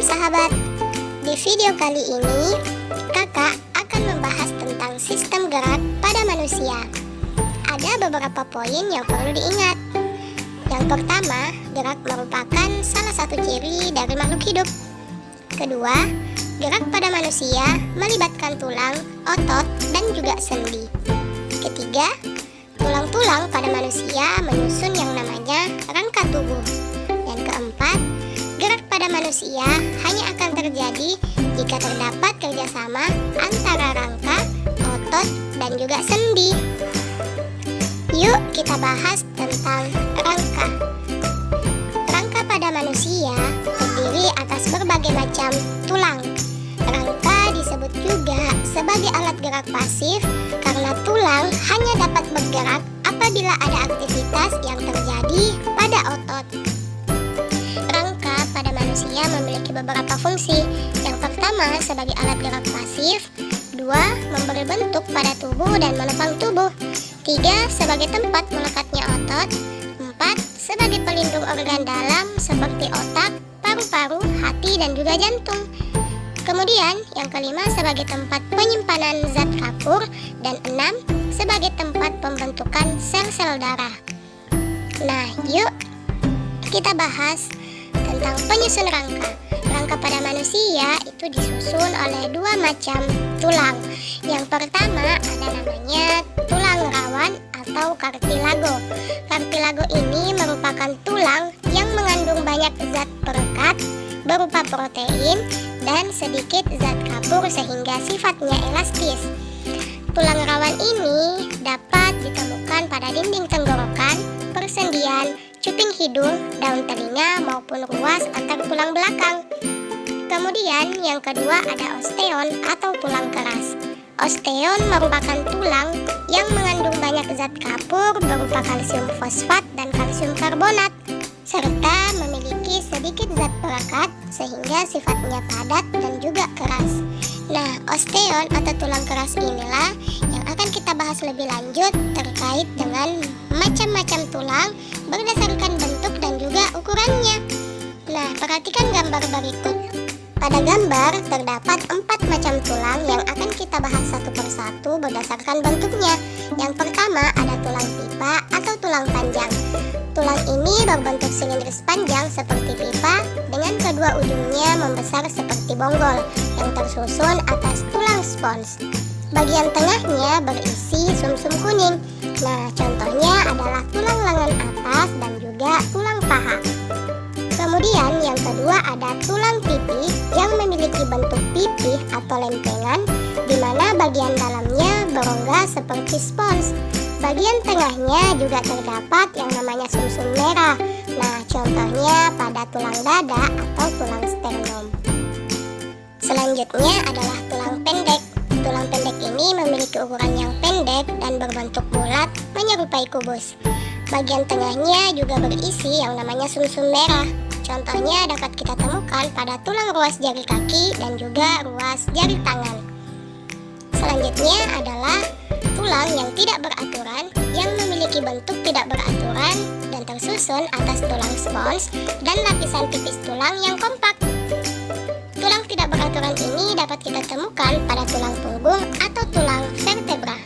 sahabat, di video kali ini kakak akan membahas tentang sistem gerak pada manusia. Ada beberapa poin yang perlu diingat. Yang pertama, gerak merupakan salah satu ciri dari makhluk hidup. Kedua, gerak pada manusia melibatkan tulang, otot, dan juga sendi. Ketiga, tulang-tulang pada manusia menyusun yang namanya rangka tubuh. Yang keempat, gerak pada manusia hanya akan terjadi jika terdapat kerjasama antara rangka, otot, dan juga sendi. Yuk kita bahas tentang rangka. Rangka pada manusia terdiri atas berbagai macam tulang. Rangka disebut juga sebagai alat gerak pasif karena tulang hanya dapat bergerak apabila ada aktivitas yang terjadi pada otot. Rangka pada manusia memiliki beberapa fungsi. Yang pertama sebagai alat gerak pasif, dua, memberi bentuk pada tubuh dan menopang tubuh, tiga, sebagai tempat melekatnya otot, empat, sebagai pelindung organ dalam seperti otak, paru-paru, hati, dan juga jantung. Kemudian yang kelima sebagai tempat penyimpanan zat kapur, dan enam, sebagai tempat pembentukan sel-sel darah. Nah, yuk kita bahas tentang penyusun rangka. Rangka pada manusia itu disusun oleh dua macam tulang. Yang pertama ada namanya tulang rawan atau kartilago. Kartilago ini merupakan tulang yang mengandung banyak zat perekat berupa protein dan sedikit zat kapur sehingga sifatnya elastis. Tulang rawan ini dapat ditemukan pada dinding tenggorokan, persendian, cuping hidung, daun telinga maupun ruas antar tulang belakang. Kemudian yang kedua ada osteon atau tulang keras. Osteon merupakan tulang yang mengandung banyak zat kapur berupa kalsium fosfat dan kalsium karbonat, serta memiliki sedikit zat perekat sehingga sifatnya padat dan juga keras. Nah, osteon atau tulang keras inilah yang akan kita bahas lebih lanjut terkait dengan macam-macam tulang berdasarkan bentuk dan juga ukurannya. Nah, perhatikan gambar berikut. Pada gambar terdapat 4 macam tulang yang akan kita bahas satu persatu berdasarkan bentuknya. Yang pertama ada tulang pipa atau tulang panjang. Tulang ini berbentuk silindris panjang seperti pipa dengan kedua ujungnya membesar seperti bonggol yang tersusun atas tulang spons. Bagian tengahnya berisi sumsum kuning. Nah, contohnya adalah tulang lengan atas dan juga tulang paha. Kemudian yang kedua ada tulang pipi yang memiliki bentuk pipih atau lempengan di mana bagian dalamnya berongga seperti spons. Bagian tengahnya juga terdapat yang namanya sumsum merah. Nah, contohnya pada tulang dada atau tulang sternum. Selanjutnya adalah tulang pendek. Tulang pendek ini memiliki ukuran yang pendek dan berbentuk bulat menyerupai kubus. Bagian tengahnya juga berisi yang namanya sumsum merah. Contohnya dapat kita temukan pada tulang ruas jari kaki dan juga ruas jari tangan. Selanjutnya adalah tulang yang tidak beraturan yang memiliki bentuk tidak beraturan dan tersusun atas tulang spons dan lapisan tipis tulang yang kompak. Tulang tidak beraturan ini dapat kita temukan pada tulang punggung atau tulang vertebra.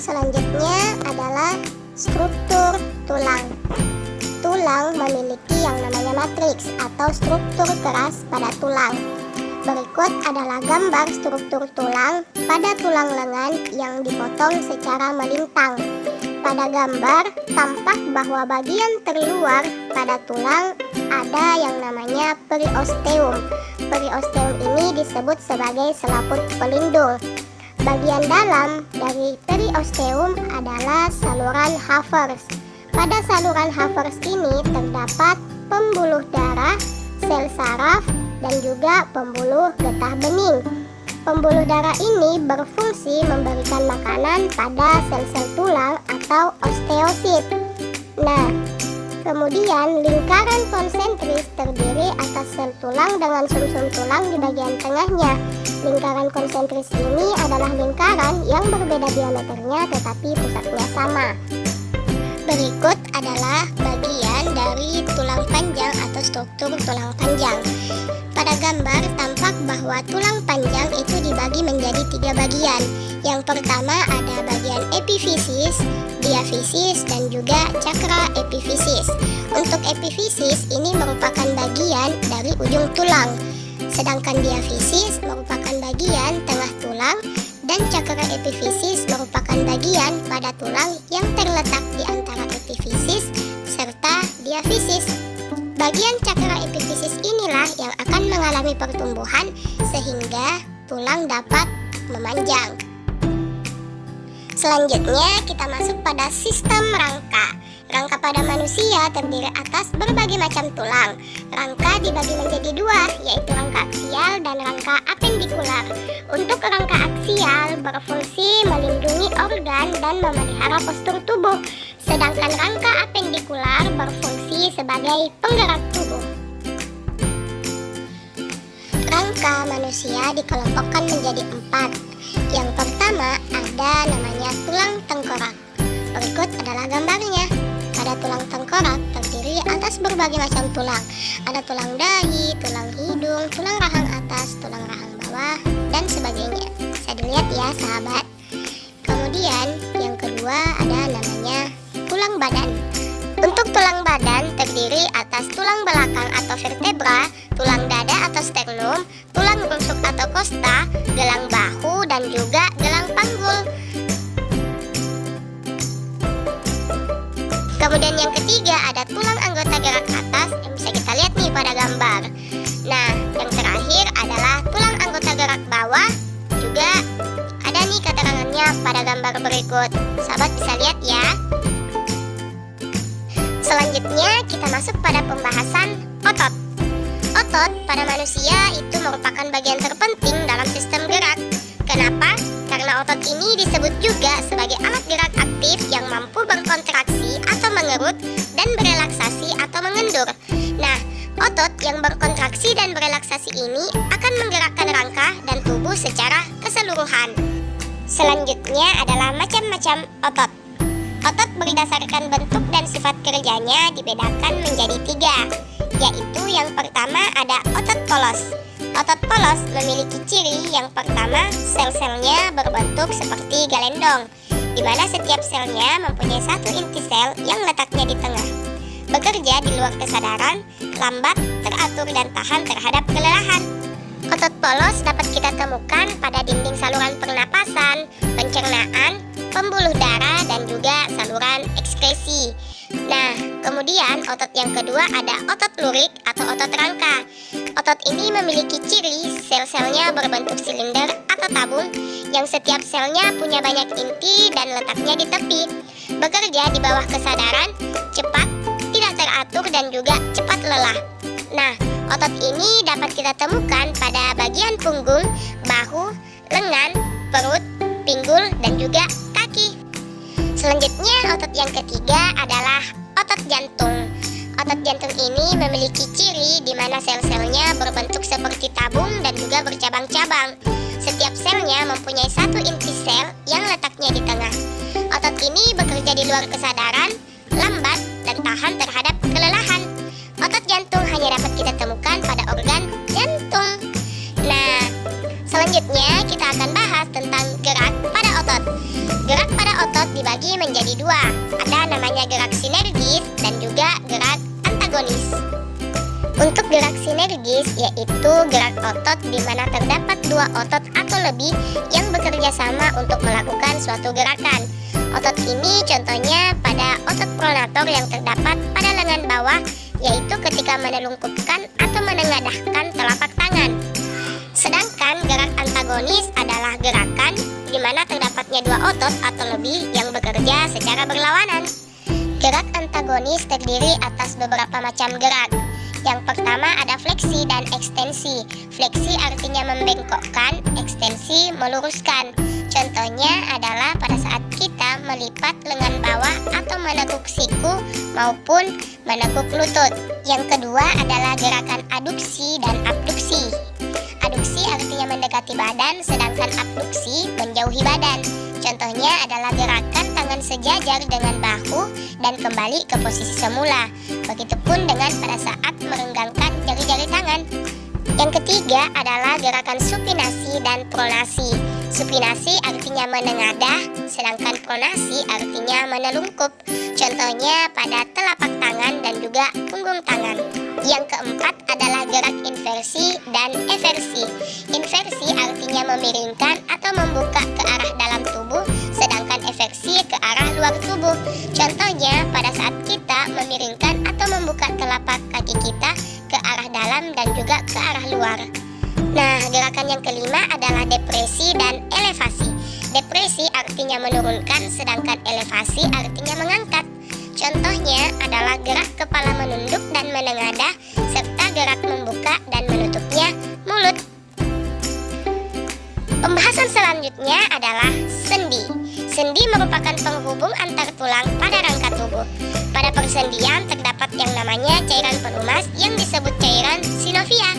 Selanjutnya adalah struktur tulang. Tulang memiliki yang namanya matriks atau struktur keras pada tulang. Berikut adalah gambar struktur tulang pada tulang lengan yang dipotong secara melintang. Pada gambar tampak bahwa bagian terluar pada tulang ada yang namanya periosteum. Periosteum ini disebut sebagai selaput pelindung. Bagian dalam dari periosteum adalah saluran Havers. Pada saluran Havers ini terdapat pembuluh darah, sel saraf, dan juga pembuluh getah bening. Pembuluh darah ini berfungsi memberikan makanan pada sel-sel tulang atau osteosit. Nah, kemudian lingkaran konsentris terdiri atas sel tulang dengan sumsum tulang di bagian tengahnya. Lingkaran konsentris ini adalah lingkaran yang berbeda diameternya tetapi pusatnya sama. berikut adalah bagian dari tulang panjang atau struktur tulang panjang. Pada gambar tampak bahwa tulang panjang itu dibagi menjadi 3 bagian. Yang pertama ada bagian epifisis, diafisis, dan juga cakra epifisis. Untuk epifisis ini merupakan bagian dari ujung tulang, sedangkan diafisis merupakan bagian tengah tulang, dan cakra epifisis merupakan bagian pada tulang yang terletak di antara epifisis serta diafisis. Bagian cakra epifisis inilah yang akan mengalami pertumbuhan sehingga tulang dapat memanjang. Selanjutnya kita masuk pada sistem rangka. Rangka pada manusia terdiri atas berbagai macam tulang. Rangka dibagi menjadi 2, yaitu rangka aksial dan rangka apendikular. Untuk rangka aksial berfungsi melindungi organ dan memelihara postur tubuh, sedangkan rangka apendikular berfungsi sebagai penggerak tubuh. Rangka manusia dikelompokkan menjadi 4. Yang pertama ada namanya tulang tengkorak. Berikut adalah gambarnya. Pada tulang tengkorak terdiri atas berbagai macam tulang. Ada tulang dahi, tulang hidung, tulang rahang atas, tulang rahang bawah, dan sebagainya. Bisa dilihat ya sahabat. Kemudian yang kedua ada namanya tulang badan. Untuk tulang badan terdiri atas tulang belakang atau vertebra, tulang dada atau sternum, tulang rusuk atau kosta, gelang bahu, dan juga gelang panggul. Kemudian yang ketiga ada tulang anggota gerak atas yang bisa kita lihat nih pada gambar. Nah, yang terakhir adalah tulang anggota gerak bawah, juga ada nih keterangannya pada gambar berikut. Sahabat bisa lihat ya. Selanjutnya kita masuk pada pembahasan otot. Otot pada manusia itu merupakan bagian terpenting dalam sistem gerak. Kenapa? Karena otot ini disebut juga sebagai alat gerak aktif yang mampu berkontraksi atau mengerut dan berelaksasi atau mengendur. Nah, otot yang berkontraksi dan berelaksasi ini akan menggerakkan rangka dan tubuh secara keseluruhan. Selanjutnya adalah macam-macam otot. Otot berdasarkan bentuk dan sifat kerjanya dibedakan menjadi 3, yaitu yang pertama ada otot polos. Otot polos memiliki ciri yang pertama, sel-selnya berbentuk seperti galendong, di mana setiap selnya mempunyai satu inti sel yang letaknya di tengah. Bekerja di luar kesadaran, lambat, teratur, dan tahan terhadap kelelahan. Otot polos dapat kita temukan pada dinding saluran pernapasan, pencernaan, pembuluh darah, dan juga saluran ekskresi. Nah, kemudian otot yang kedua ada otot lurik atau otot rangka. Otot ini memiliki ciri sel-selnya berbentuk silinder atau tabung yang setiap selnya punya banyak inti dan letaknya di tepi. Bekerja di bawah kesadaran, cepat, tidak teratur, dan juga cepat lelah. Nah, otot ini dapat kita temukan pada bagian punggung, bahu, lengan, perut, pinggul, dan juga kaki. Selanjutnya otot yang ketiga adalah otot jantung. Otot jantung ini memiliki ciri di mana sel-selnya berbentuk seperti tabung dan juga bercabang-cabang. Setiap selnya mempunyai satu inti sel yang letaknya di tengah. Otot ini bekerja di luar kesadaran, lambat, dan tahan terhadap kelelahan. Otot jantung hanya dapat kita temukan pada organ jantung. Nah, selanjutnya kita akan bahas tentang gerak pada otot. Gerak pada otot dibagi menjadi 2. Ada namanya gerak sinergis dan juga gerak antagonis. Untuk gerak sinergis yaitu gerak otot di mana terdapat 2 otot atau lebih yang bekerja sama untuk melakukan suatu gerakan. Otot ini contohnya pada otot pronator yang terdapat pada lengan bawah, yaitu ketika menelungkupkan atau menengadahkan telapak tangan. Sedangkan gerak antagonis adalah gerakan di mana terdapatnya 2 otot atau lebih yang bekerja secara berlawanan. Gerak antagonis terdiri atas beberapa macam gerak. Yang pertama ada fleksi dan ekstensi. Fleksi artinya membengkokkan, ekstensi meluruskan. Contohnya adalah pada saat kita melipat lengan bawah atau menekuk siku maupun menekuk lutut. Yang kedua adalah gerakan aduksi dan abduksi. Aduksi artinya mendekati badan, sedangkan abduksi menjauhi badan. Contohnya adalah gerakan tangan sejajar dengan bahu dan kembali ke posisi semula. Begitupun dengan pada saat merenggangkan jari-jari tangan. Yang ketiga adalah gerakan supinasi dan pronasi. Supinasi artinya menengadah, sedangkan pronasi artinya menelungkup. Contohnya pada telapak tangan dan juga punggung tangan. Yang keempat adalah gerak inversi dan eversi. Inversi artinya memiringkan atau membuka ke arah dalam tubuh, sedangkan eversi ke arah luar tubuh. Contohnya pada saat kita memiringkan atau membuka telapak kaki kita ke arah dalam dan juga ke arah luar. Nah, gerakan yang kelima adalah depresi dan elevasi. Depresi artinya menurunkan, sedangkan elevasi artinya mengangkat. Contohnya adalah gerak kepala menunduk dan menengadah, serta gerak membuka dan menutupnya mulut. Pembahasan selanjutnya adalah sendi. Sendi merupakan penghubung antar tulang pada rangka tubuh. Pada persendian terdapat yang namanya cairan pelumas yang disebut cairan sinovia.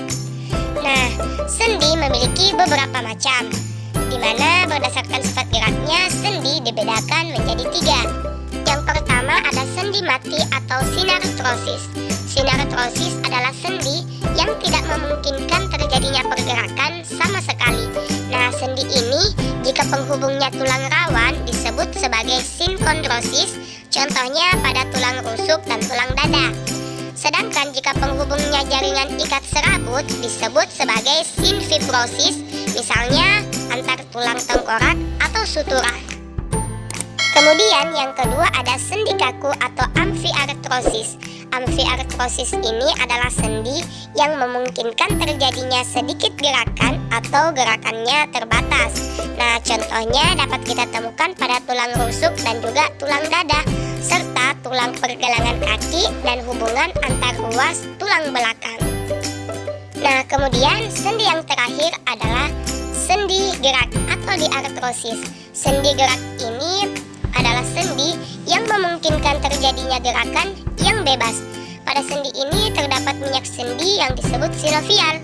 Nah, sendi memiliki beberapa macam, di mana berdasarkan sifat geraknya sendi dibedakan menjadi 3. Yang pertama ada sendi mati atau sinartrosis. Sinartrosis adalah sendi yang tidak memungkinkan terjadinya pergerakan sama sekali. Nah, sendi ini jika penghubungnya tulang rawan disebut sebagai sinkondrosis, contohnya pada tulang rusuk dan tulang dada. Sedangkan jika penghubungnya jaringan ikat serabut disebut sebagai sinfibrosis, misalnya antar tulang tengkorak atau sutura. Kemudian yang kedua ada sendi kaku atau amfiartrosis. Amfiartrosis ini adalah sendi yang memungkinkan terjadinya sedikit gerakan atau gerakannya terbatas. Nah, contohnya dapat kita temukan pada tulang rusuk dan juga tulang dada, serta tulang pergelangan kaki dan hubungan antar ruas tulang belakang. Nah, kemudian sendi yang terakhir adalah sendi gerak atau diartrosis. Sendi gerak ini adalah sendi yang memungkinkan terjadinya gerakan yang bebas. Pada sendi ini terdapat minyak sendi yang disebut sinovial.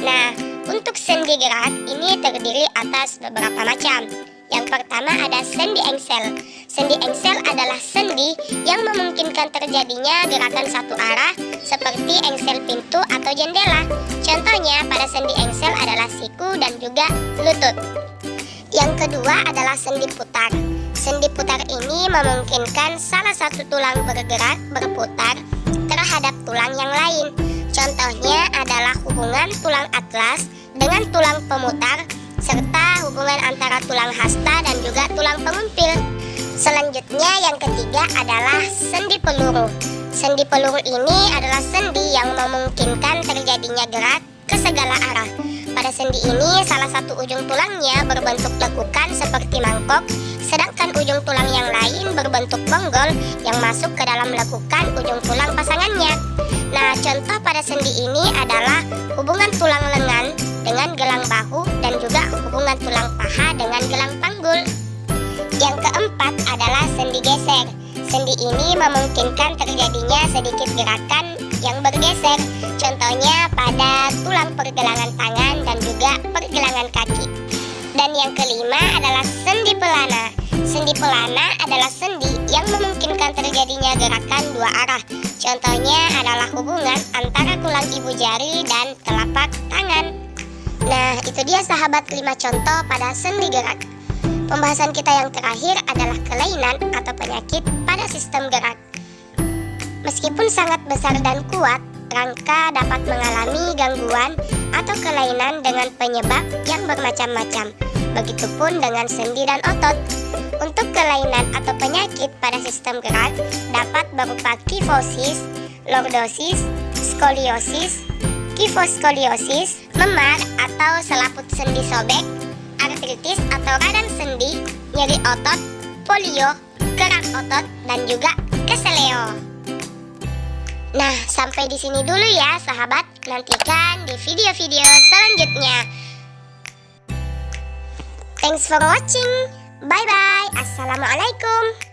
Nah, untuk sendi gerak ini terdiri atas beberapa macam. Yang pertama ada sendi engsel. Sendi engsel adalah sendi yang memungkinkan terjadinya gerakan satu arah seperti engsel pintu atau jendela. Contohnya pada sendi engsel adalah siku dan juga lutut. Yang kedua adalah sendi putar. Sendi putar ini memungkinkan salah satu tulang bergerak berputar terhadap tulang yang lain. Contohnya adalah hubungan tulang atlas dengan tulang pemutar, serta hubungan antara tulang hasta dan juga tulang pengumpil. Selanjutnya yang ketiga adalah sendi peluru. Sendi peluru ini adalah sendi yang memungkinkan terjadinya gerak ke segala arah. Pada sendi ini salah satu ujung tulangnya berbentuk lekukan seperti mangkok, sedangkan ujung tulang yang lain berbentuk bonggol yang masuk ke dalam lekukan ujung tulang pasangannya. Nah, contoh pada sendi ini adalah hubungan tulang lengan dengan gelang bahu dan juga hubungan tulang paha dengan gelang panggul. Yang keempat adalah sendi geser. Sendi ini memungkinkan terjadinya sedikit gerakan yang bergeser. Contohnya pada tulang pergelangan tangan dan juga pergelangan kaki. Dan yang kelima adalah sendi pelana. Sendi pelana adalah sendi yang memungkinkan terjadinya gerakan dua arah. Contohnya adalah hubungan antara tulang ibu jari dan telapak tangan. Nah, itu dia sahabat 5 contoh pada sendi gerak. Pembahasan kita yang terakhir adalah kelainan atau penyakit pada sistem gerak. Meskipun sangat besar dan kuat, rangka dapat mengalami gangguan atau kelainan dengan penyebab yang bermacam-macam. Begitupun dengan sendi dan otot. Untuk kelainan atau penyakit pada sistem gerak dapat berupa kifosis, lordosis, skoliosis, kifoskoliosis, memar atau selaput sendi sobek, artritis atau radang sendi, nyeri otot, polio, kerak otot, dan juga keseleo. Nah, sampai di sini dulu ya sahabat. Nantikan di video-video selanjutnya. Thanks for watching. Bye-bye. Assalamualaikum.